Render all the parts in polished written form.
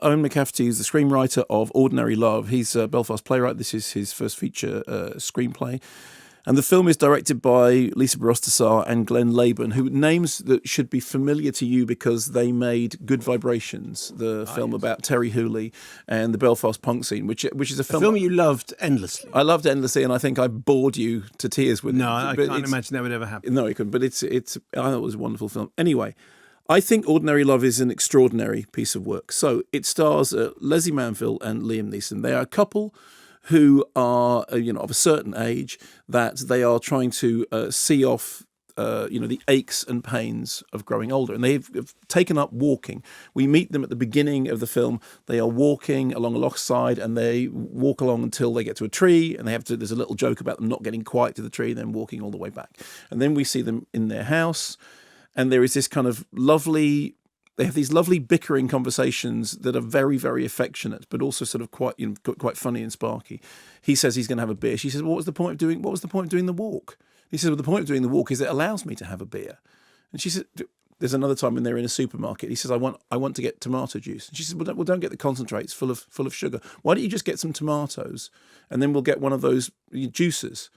Owen McCafferty is the screenwriter of Ordinary Love. He's a Belfast playwright. This is his first feature screenplay. And the film is directed by Lisa Barostasar and Glenn Laban, who names that should be familiar to you because they made Good Vibrations, the film about Terry Hooley and the Belfast punk scene, which is a film... A film you loved endlessly. I loved endlessly, and I think I bored you to tears with it. No, I can't imagine that would ever happen. No, it couldn't, but I thought it was a wonderful film. Anyway, I think Ordinary Love is an extraordinary piece of work. So it stars Leslie Manville and Liam Neeson. They are a couple who are, of a certain age, that they are trying to see off, the aches and pains of growing older. And they've taken up walking. We meet them at the beginning of the film. They are walking along a lochside, and they walk along until they get to a tree, and there's a little joke about them not getting quite to the tree and then walking all the way back. And then we see them in their house, and there is this kind of they have these lovely bickering conversations that are very, very affectionate, but also sort of quite funny and sparky. He says he's going to have a beer. She says, what was the point of doing the walk? He says, well, the point of doing the walk is it allows me to have a beer. And she said, there's another time when they're in a supermarket. He says, I want to get tomato juice. And she says, well, don't get the concentrates full of sugar. Why don't you just get some tomatoes and then we'll get one of those juicers?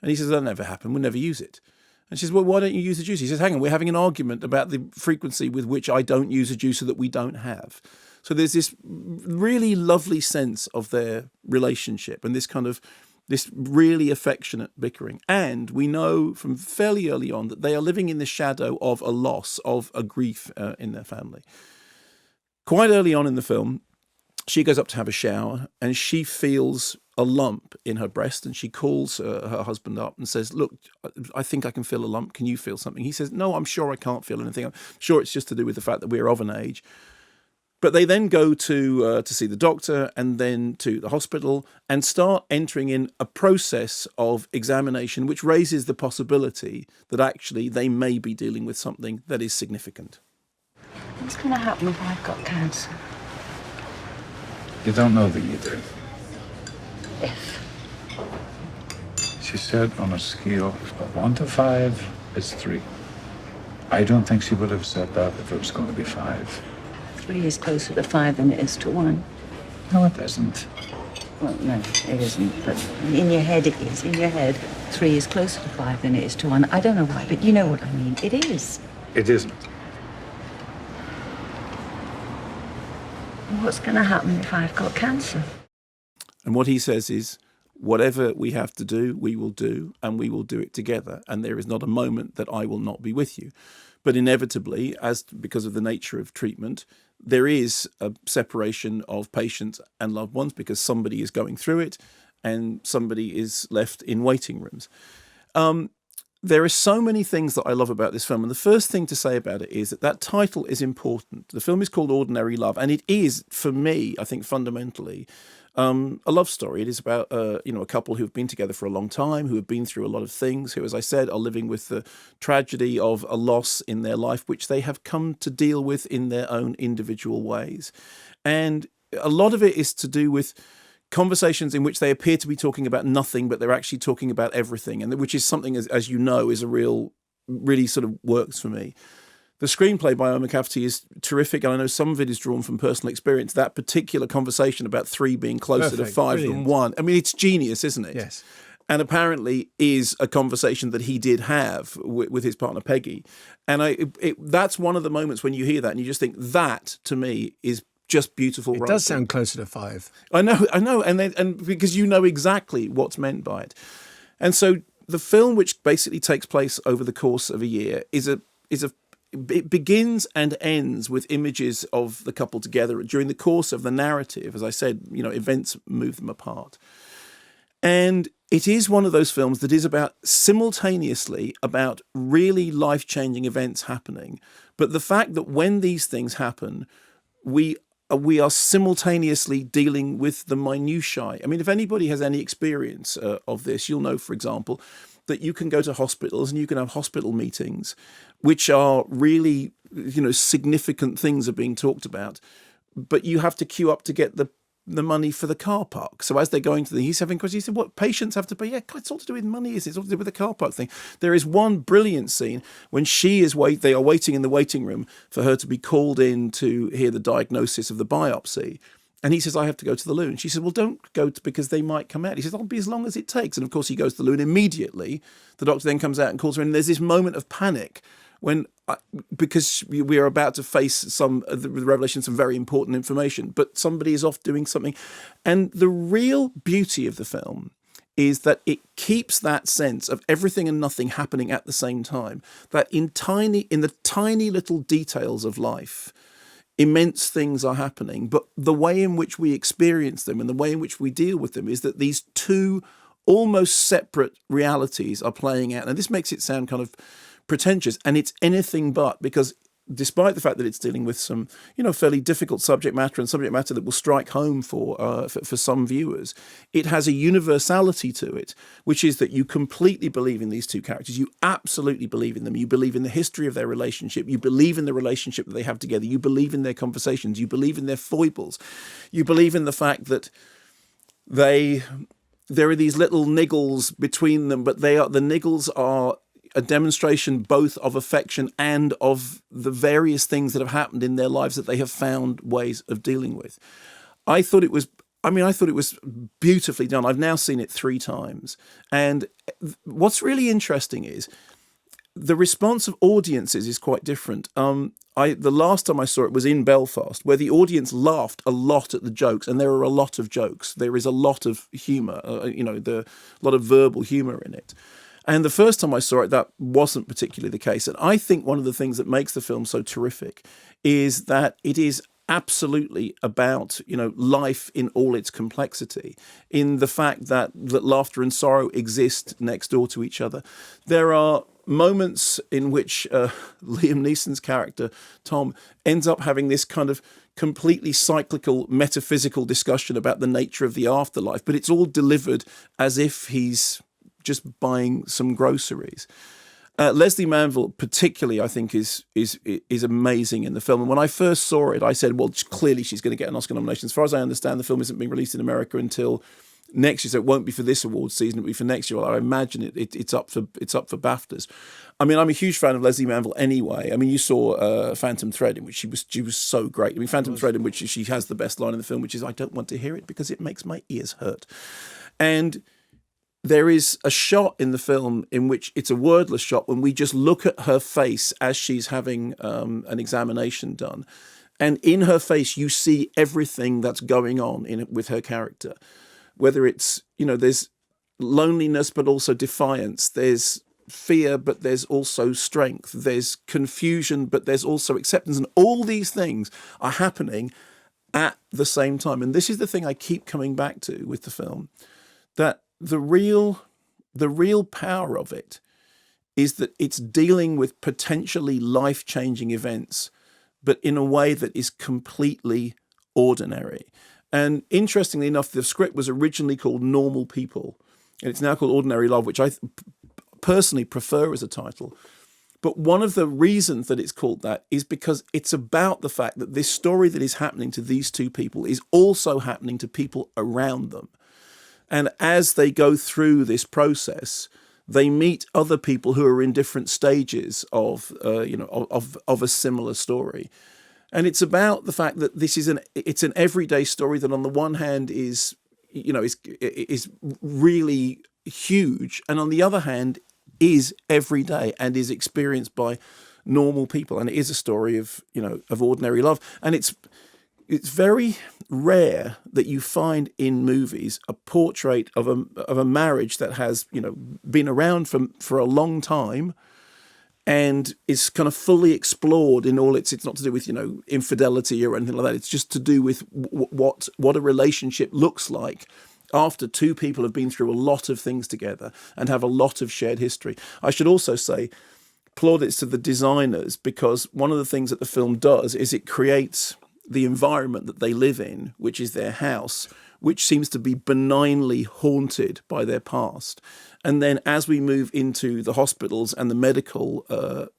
And he says, that'll never happen. We'll never use it. And she says, well, why don't you use a juicer? He says, hang on, we're having an argument about the frequency with which I don't use a juicer that we don't have. So there's this really lovely sense of their relationship and this really affectionate bickering. And we know from fairly early on that they are living in the shadow of a loss, of a grief in their family. Quite early on in the film, she goes up to have a shower and she feels a lump in her breast, and she calls her husband up and says, look, I think I can feel a lump. Can you feel something? He says, no, I'm sure I can't feel anything. I'm sure it's just to do with the fact that we're of an age. But they then go to see the doctor and then to the hospital and start entering in a process of examination which raises the possibility that actually they may be dealing with something that is significant. What's going to happen if I've got cancer? You don't know that you do. If? She said on a scale of 1 to 5, it's 3. I don't think she would have said that if it was going to be 5. 3 is closer to 5 than it is to 1. No, it isn't. Well, no, it isn't. But in your head, it is. In your head, 3 is closer to 5 than it is to 1. I don't know why, but you know what I mean. It is. It isn't. What's going to happen if I've got cancer? And what he says is, whatever we have to do, we will do, and we will do it together. And there is not a moment that I will not be with you. But inevitably, because of the nature of treatment, there is a separation of patients and loved ones because somebody is going through it and somebody is left in waiting rooms. There are so many things that I love about this film. And the first thing to say about it is that title is important. The film is called Ordinary Love. And it is, for me, I think fundamentally, a love story. It is about a couple who have been together for a long time, who have been through a lot of things, who, as I said, are living with the tragedy of a loss in their life, which they have come to deal with in their own individual ways. And a lot of it is to do with conversations in which they appear to be talking about nothing, but they're actually talking about everything, and which is something, as you know, is really sort of works for me. The screenplay by Owen McCafferty is terrific, and I know some of it is drawn from personal experience. That particular conversation about 3 being closer to 5 than 1. I mean, it's genius, isn't it? Yes. And apparently is a conversation that he did have with his partner Peggy. And that's one of the moments when you hear that and you just think, that, to me, is just beautiful. It does sound closer to 5. I know, and because you know exactly what's meant by it. And so the film, which basically takes place over the course of a year, it begins and ends with images of the couple together. During the course of the narrative, as I said, events move them apart. And it is one of those films that is simultaneously about really life-changing events happening. But the fact that when these things happen, we are simultaneously dealing with the minutiae. I mean, if anybody has any experience of this, you'll know, for example, that you can go to hospitals and you can have hospital meetings, which are really, significant things are being talked about, but you have to queue up to get the the money for the car park. So as they're going to he's having questions. He said, what patients have to pay? Yeah, it's all to do with money. It's all to do with the car park thing. There is one brilliant scene when they are waiting in the waiting room for her to be called in to hear the diagnosis of the biopsy. And he says, I have to go to the loo. And she says, well, don't go because they might come out. He says, I'll be as long as it takes. And of course, he goes to the loo, and immediately the doctor then comes out and calls her in. And there's this moment of panic when, because we are about to face the revelation of some very important information, but somebody is off doing something. And the real beauty of the film is that it keeps that sense of everything and nothing happening at the same time, that in the tiny little details of life, immense things are happening, but the way in which we experience them and the way in which we deal with them is that these two almost separate realities are playing out. And this makes it sound kind of pretentious, and it's anything but, because despite the fact that it's dealing with some, fairly difficult subject matter and subject matter that will strike home for some viewers, it has a universality to it, which is that you completely believe in these two characters. You absolutely believe in them. You believe in the history of their relationship. You believe in the relationship that they have together. You believe in their conversations. You believe in their foibles. You believe in the fact that there are these little niggles between them, but the niggles are a demonstration both of affection and of the various things that have happened in their lives that they have found ways of dealing with. I thought it was beautifully done. I've now seen it 3 times. And what's really interesting is the response of audiences is quite different. The last time I saw it was in Belfast, where the audience laughed a lot at the jokes, and there are a lot of jokes. There is a lot of humour, a lot of verbal humour in it. And the first time I saw it, that wasn't particularly the case. And I think one of the things that makes the film so terrific is that it is absolutely about, life in all its complexity, in the fact that laughter and sorrow exist next door to each other. There are moments in which Liam Neeson's character, Tom, ends up having this kind of completely cyclical, metaphysical discussion about the nature of the afterlife, but it's all delivered as if he's just buying some groceries. Leslie Manville, particularly, I think is amazing in the film. And when I first saw it, I said, well, clearly she's going to get an Oscar nomination. As far as I understand, the film isn't being released in America until next year, so it won't be for this awards season. It'll be for next year. Well, I imagine it's up for BAFTAs. I mean, I'm a huge fan of Leslie Manville anyway. I mean, you saw Phantom Thread, in which she was so great. I mean, Phantom Thread, in which she has the best line in the film, which is, "I don't want to hear it because it makes my ears hurt." And there is a shot in the film in which it's a wordless shot when we just look at her face as she's having an examination done. And in her face, you see everything that's going on with her character. Whether it's, there's loneliness, but also defiance. There's fear, but there's also strength. There's confusion, but there's also acceptance. And all these things are happening at the same time. And this is the thing I keep coming back to with the film, that the real power of it is that it's dealing with potentially life-changing events, but in a way that is completely ordinary. And interestingly enough, the script was originally called Normal People, and it's now called Ordinary Love, which I personally prefer as a title. But one of the reasons that it's called that is because it's about the fact that this story that is happening to these two people is also happening to people around them. And as they go through this process, they meet other people who are in different stages of a similar story. And it's about the fact that it's an everyday story that on the one hand is really huge, and on the other hand is everyday and is experienced by normal people. And it is a story of ordinary love. And it's very rare that you find in movies a portrait of a marriage that has been around for a long time and is kind of fully explored in all it's not to do with infidelity or anything like that. It's just to do with what a relationship looks like after two people have been through a lot of things together and have a lot of shared history. I should also say plaudits to the designers, because one of the things that the film does is it creates the environment that they live in, which is their house, which seems to be benignly haunted by their past. And then as we move into the hospitals and the medical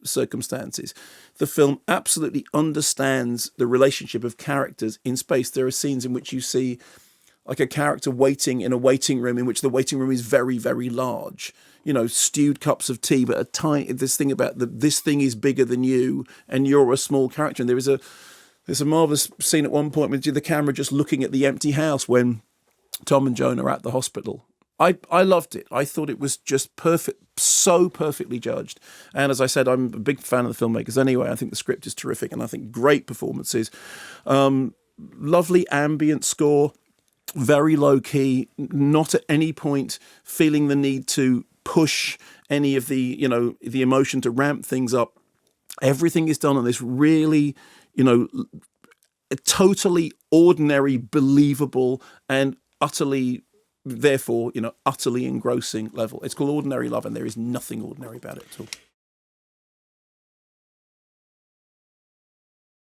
circumstances, the film absolutely understands the relationship of characters in space. There are scenes in which you see like a character waiting in a waiting room in which the waiting room is very, very large. You know, stewed cups of tea, but this thing about this thing is bigger than you and you're a small character. And there's a marvelous scene at one point with the camera just looking at the empty house when Tom and Joan are at the hospital. I loved it. I thought it was just perfect, so perfectly judged. And as I said, I'm a big fan of the filmmakers anyway. I think the script is terrific and I think great performances. Lovely ambient score, very low key, not at any point feeling the need to push any of the emotion to ramp things up. Everything is done on this really, totally ordinary, believable, and utterly engrossing level. It's called Ordinary Love, and there is nothing ordinary about it at all.